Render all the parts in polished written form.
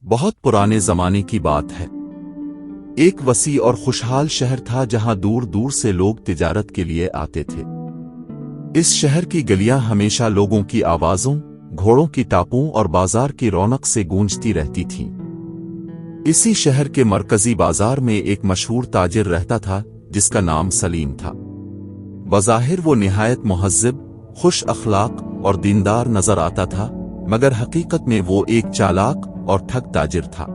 بہت پرانے زمانے کی بات ہے۔ ایک وسیع اور خوشحال شہر تھا جہاں دور دور سے لوگ تجارت کے لیے آتے تھے۔ اس شہر کی گلیاں ہمیشہ لوگوں کی آوازوں، گھوڑوں کی ٹاپوں اور بازار کی رونق سے گونجتی رہتی تھیں۔ اسی شہر کے مرکزی بازار میں ایک مشہور تاجر رہتا تھا جس کا نام سلیم تھا۔ بظاہر وہ نہایت مہذب، خوش اخلاق اور دیندار نظر آتا تھا، مگر حقیقت میں وہ ایک چالاک اور ٹھگ تاجر تھا۔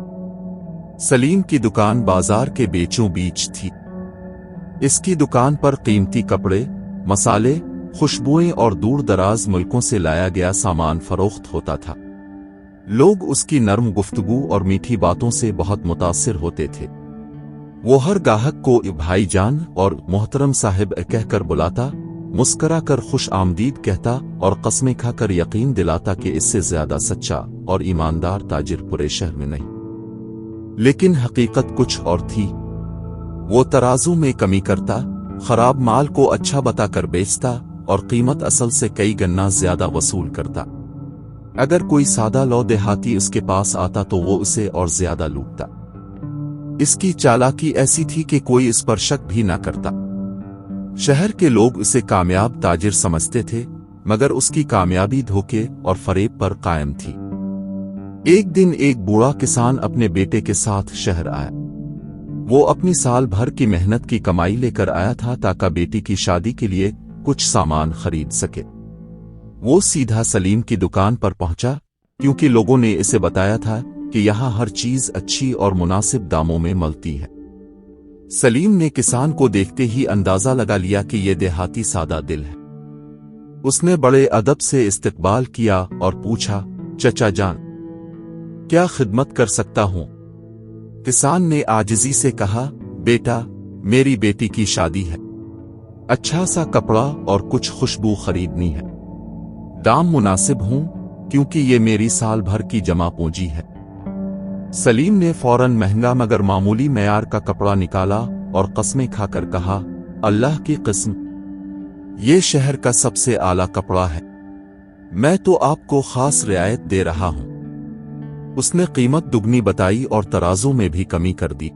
سلیم کی دکان بازار کے بیچوں بیچ تھی۔ اس کی دکان پر قیمتی کپڑے، مسالے، خوشبوئیں اور دور دراز ملکوں سے لایا گیا سامان فروخت ہوتا تھا۔ لوگ اس کی نرم گفتگو اور میٹھی باتوں سے بہت متاثر ہوتے تھے۔ وہ ہر گاہک کو بھائی جان اور محترم صاحب کہہ کر بلاتا، مسکرا کر خوش آمدید کہتا اور قسمیں کھا کر یقین دلاتا کہ اس سے زیادہ سچا اور ایماندار تاجر پورے شہر میں نہیں۔ لیکن حقیقت کچھ اور تھی۔ وہ ترازو میں کمی کرتا، خراب مال کو اچھا بتا کر بیچتا اور قیمت اصل سے کئی گنا زیادہ وصول کرتا۔ اگر کوئی سادہ لو دیہاتی اس کے پاس آتا تو وہ اسے اور زیادہ لوٹتا۔ اس کی چالاکی ایسی تھی کہ کوئی اس پر شک بھی نہ کرتا۔ شہر کے لوگ اسے کامیاب تاجر سمجھتے تھے، مگر اس کی کامیابی دھوکے اور فریب پر قائم تھی۔ ایک دن ایک بوڑھا کسان اپنے بیٹے کے ساتھ شہر آیا۔ وہ اپنی سال بھر کی محنت کی کمائی لے کر آیا تھا تاکہ بیٹی کی شادی کے لیے کچھ سامان خرید سکے۔ وہ سیدھا سلیم کی دکان پر پہنچا، کیونکہ لوگوں نے اسے بتایا تھا کہ یہاں ہر چیز اچھی اور مناسب داموں میں ملتی ہے۔ سلیم نے کسان کو دیکھتے ہی اندازہ لگا لیا کہ یہ دیہاتی سادہ دل ہے۔ اس نے بڑے ادب سے استقبال کیا اور پوچھا، چچا جان، کیا خدمت کر سکتا ہوں؟ کسان نے عاجزی سے کہا، بیٹا، میری بیٹی کی شادی ہے، اچھا سا کپڑا اور کچھ خوشبو خریدنی ہے۔ دام مناسب ہوں کیونکہ یہ میری سال بھر کی جمع پونجی ہے۔ سلیم نے فوراً مہنگا مگر معمولی معیار کا کپڑا نکالا اور قسمیں کھا کر کہا، اللہ کی قسم، یہ شہر کا سب سے اعلیٰ کپڑا ہے، میں تو آپ کو خاص رعایت دے رہا ہوں۔ اس نے قیمت دگنی بتائی اور ترازو میں بھی کمی کر دی۔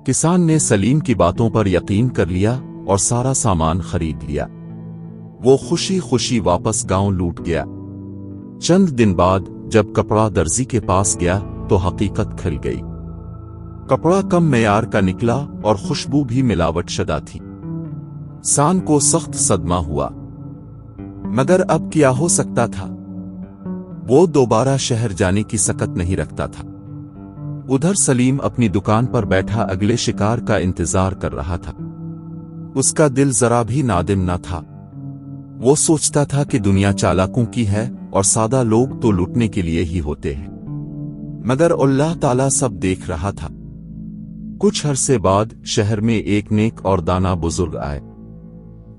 کسان نے سلیم کی باتوں پر یقین کر لیا اور سارا سامان خرید لیا۔ وہ خوشی خوشی واپس گاؤں لوٹ گیا۔ چند دن بعد جب کپڑا درزی کے پاس گیا تو حقیقت کھل گئی۔ کپڑا کم معیار کا نکلا اور خوشبو بھی ملاوٹ شدہ تھی۔ کسان کو سخت صدمہ ہوا، مگر اب کیا ہو سکتا تھا؟ وہ دوبارہ شہر جانے کی سکت نہیں رکھتا تھا۔ ادھر سلیم اپنی دکان پر بیٹھا اگلے شکار کا انتظار کر رہا تھا۔ اس کا دل ذرا بھی نادم نہ تھا۔ وہ سوچتا تھا کہ دنیا چالاکوں کی ہے اور سادہ لوگ تو لوٹنے کے لیے ہی ہوتے ہیں، مگر اللہ تعالیٰ سب دیکھ رہا تھا۔ کچھ عرصے بعد شہر میں ایک نیک اور دانا بزرگ آئے۔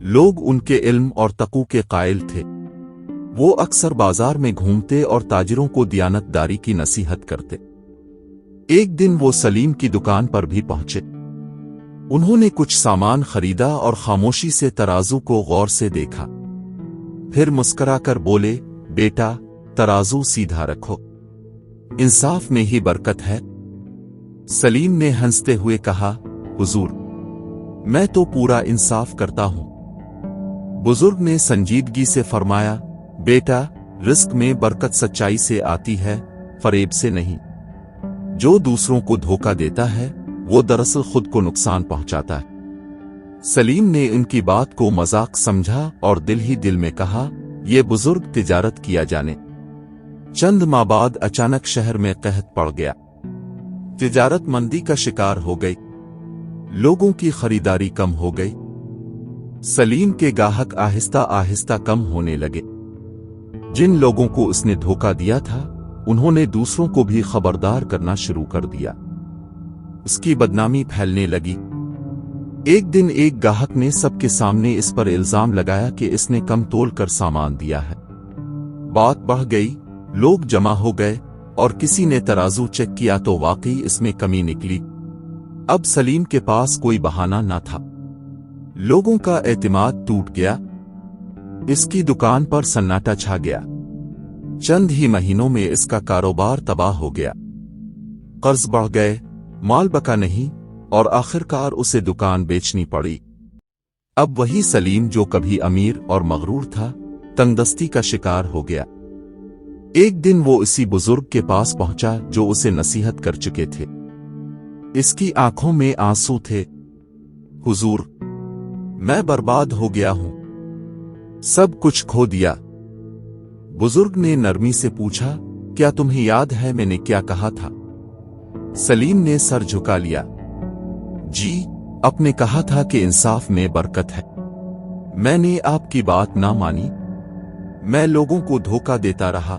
لوگ ان کے علم اور تقوی کے قائل تھے۔ وہ اکثر بازار میں گھومتے اور تاجروں کو دیانت داری کی نصیحت کرتے۔ ایک دن وہ سلیم کی دکان پر بھی پہنچے۔ انہوں نے کچھ سامان خریدا اور خاموشی سے ترازو کو غور سے دیکھا۔ پھر مسکرا کر بولے، بیٹا، ترازو سیدھا رکھو، انصاف میں ہی برکت ہے۔ سلیم نے ہنستے ہوئے کہا، حضور، میں تو پورا انصاف کرتا ہوں۔ بزرگ نے سنجیدگی سے فرمایا، بیٹا، رزق میں برکت سچائی سے آتی ہے، فریب سے نہیں۔ جو دوسروں کو دھوکہ دیتا ہے وہ دراصل خود کو نقصان پہنچاتا ہے۔ سلیم نے ان کی بات کو مذاق سمجھا اور دل ہی دل میں کہا، یہ بزرگ تجارت کیا جانے۔ چند ماہ بعد اچانک شہر میں قحط پڑ گیا۔ تجارت مندی کا شکار ہو گئی، لوگوں کی خریداری کم ہو گئی۔ سلیم کے گاہک آہستہ آہستہ کم ہونے لگے۔ جن لوگوں کو اس نے دھوکہ دیا تھا انہوں نے دوسروں کو بھی خبردار کرنا شروع کر دیا۔ اس کی بدنامی پھیلنے لگی۔ ایک دن ایک گاہک نے سب کے سامنے اس پر الزام لگایا کہ اس نے کم تول کر سامان دیا ہے۔ بات بڑھ گئی، لوگ جمع ہو گئے اور کسی نے ترازو چیک کیا تو واقعی اس میں کمی نکلی۔ اب سلیم کے پاس کوئی بہانہ نہ تھا۔ لوگوں کا اعتماد ٹوٹ گیا۔ اس کی دکان پر سناٹا چھا گیا۔ چند ہی مہینوں میں اس کا کاروبار تباہ ہو گیا۔ قرض بڑھ گئے، مال بکا نہیں، اور آخرکار اسے دکان بیچنی پڑی۔ اب وہی سلیم جو کبھی امیر اور مغرور تھا، تنگدستی کا شکار ہو گیا۔ ایک دن وہ اسی بزرگ کے پاس پہنچا جو اسے نصیحت کر چکے تھے۔ اس کی آنکھوں میں آنسو تھے۔ حضور، میں برباد ہو گیا ہوں، سب کچھ کھو دیا۔ بزرگ نے نرمی سے پوچھا، کیا تمہیں یاد ہے میں نے کیا کہا تھا؟ سلیم نے سر جھکا لیا۔ جی، آپ نے کہا تھا کہ انصاف میں برکت ہے۔ میں نے آپ کی بات نہ مانی، میں لوگوں کو دھوکہ دیتا رہا۔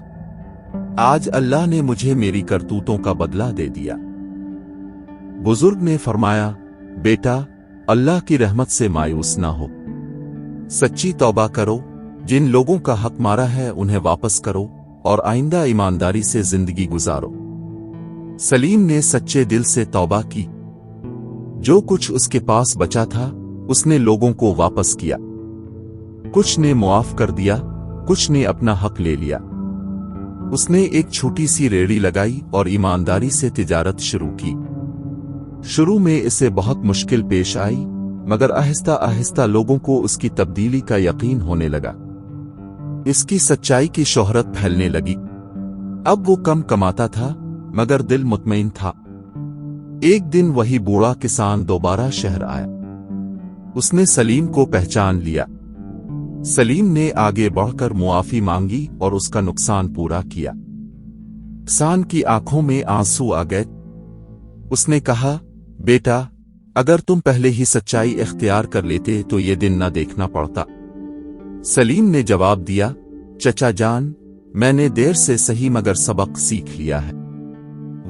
آج اللہ نے مجھے میری کرتوتوں کا بدلہ دے دیا۔ بزرگ نے فرمایا، بیٹا، اللہ کی رحمت سے مایوس نہ ہو، سچی توبہ کرو، جن لوگوں کا حق مارا ہے انہیں واپس کرو، اور آئندہ ایمانداری سے زندگی گزارو۔ سلیم نے سچے دل سے توبہ کی۔ جو کچھ اس کے پاس بچا تھا اس نے لوگوں کو واپس کیا۔ کچھ نے معاف کر دیا، کچھ نے اپنا حق لے لیا۔ اس نے ایک چھوٹی سی ریڑھی لگائی اور ایمانداری سے تجارت شروع کی۔ شروع میں اسے بہت مشکل پیش آئی، مگر آہستہ آہستہ لوگوں کو اس کی تبدیلی کا یقین ہونے لگا۔ اس کی سچائی کی شہرت پھیلنے لگی۔ اب وہ کم کماتا تھا مگر دل مطمئن تھا۔ ایک دن وہی بوڑھا کسان دوبارہ شہر آیا۔ اس نے سلیم کو پہچان لیا۔ سلیم نے آگے بڑھ کر معافی مانگی اور اس کا نقصان پورا کیا۔ کسان کی آنکھوں میں آنسو آ گئے۔ اس نے کہا، بیٹا، اگر تم پہلے ہی سچائی اختیار کر لیتے تو یہ دن نہ دیکھنا پڑتا۔ سلیم نے جواب دیا، چچا جان، میں نے دیر سے صحیح مگر سبق سیکھ لیا ہے۔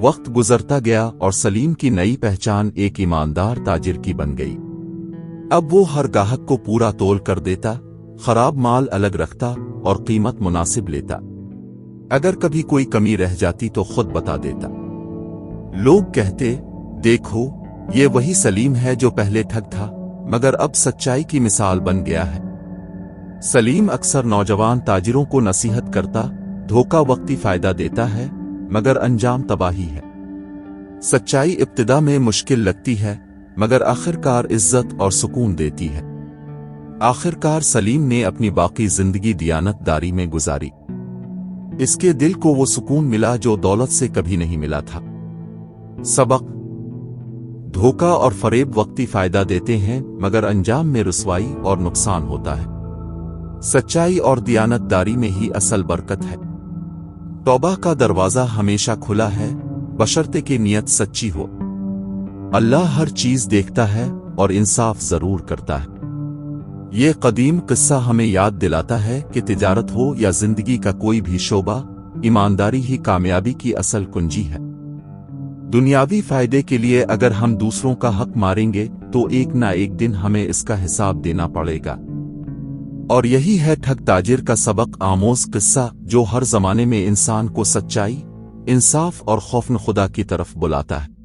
وقت گزرتا گیا اور سلیم کی نئی پہچان ایک ایماندار تاجر کی بن گئی۔ اب وہ ہر گاہک کو پورا تول کر دیتا، خراب مال الگ رکھتا اور قیمت مناسب لیتا۔ اگر کبھی کوئی کمی رہ جاتی تو خود بتا دیتا۔ لوگ کہتے، دیکھو، یہ وہی سلیم ہے جو پہلے ٹھگ تھا، مگر اب سچائی کی مثال بن گیا ہے۔ سلیم اکثر نوجوان تاجروں کو نصیحت کرتا، دھوکہ وقتی فائدہ دیتا ہے مگر انجام تباہی ہے۔ سچائی ابتدا میں مشکل لگتی ہے مگر آخرکار عزت اور سکون دیتی ہے۔ آخرکار سلیم نے اپنی باقی زندگی دیانت داری میں گزاری۔ اس کے دل کو وہ سکون ملا جو دولت سے کبھی نہیں ملا تھا۔ سبق: دھوکہ اور فریب وقتی فائدہ دیتے ہیں مگر انجام میں رسوائی اور نقصان ہوتا ہے۔ سچائی اور دیانت داری میں ہی اصل برکت ہے۔ توبہ کا دروازہ ہمیشہ کھلا ہے، بشرطے کہ نیت سچی ہو۔ اللہ ہر چیز دیکھتا ہے اور انصاف ضرور کرتا ہے۔ یہ قدیم قصہ ہمیں یاد دلاتا ہے کہ تجارت ہو یا زندگی کا کوئی بھی شعبہ، ایمانداری ہی کامیابی کی اصل کنجی ہے۔ دنیاوی فائدے کے لیے اگر ہم دوسروں کا حق ماریں گے تو ایک نہ ایک دن ہمیں اس کا حساب دینا پڑے گا۔ اور یہی ہے ٹھگ تاجر کا سبق آموز قصہ، جو ہر زمانے میں انسان کو سچائی، انصاف اور خوف خدا کی طرف بلاتا ہے۔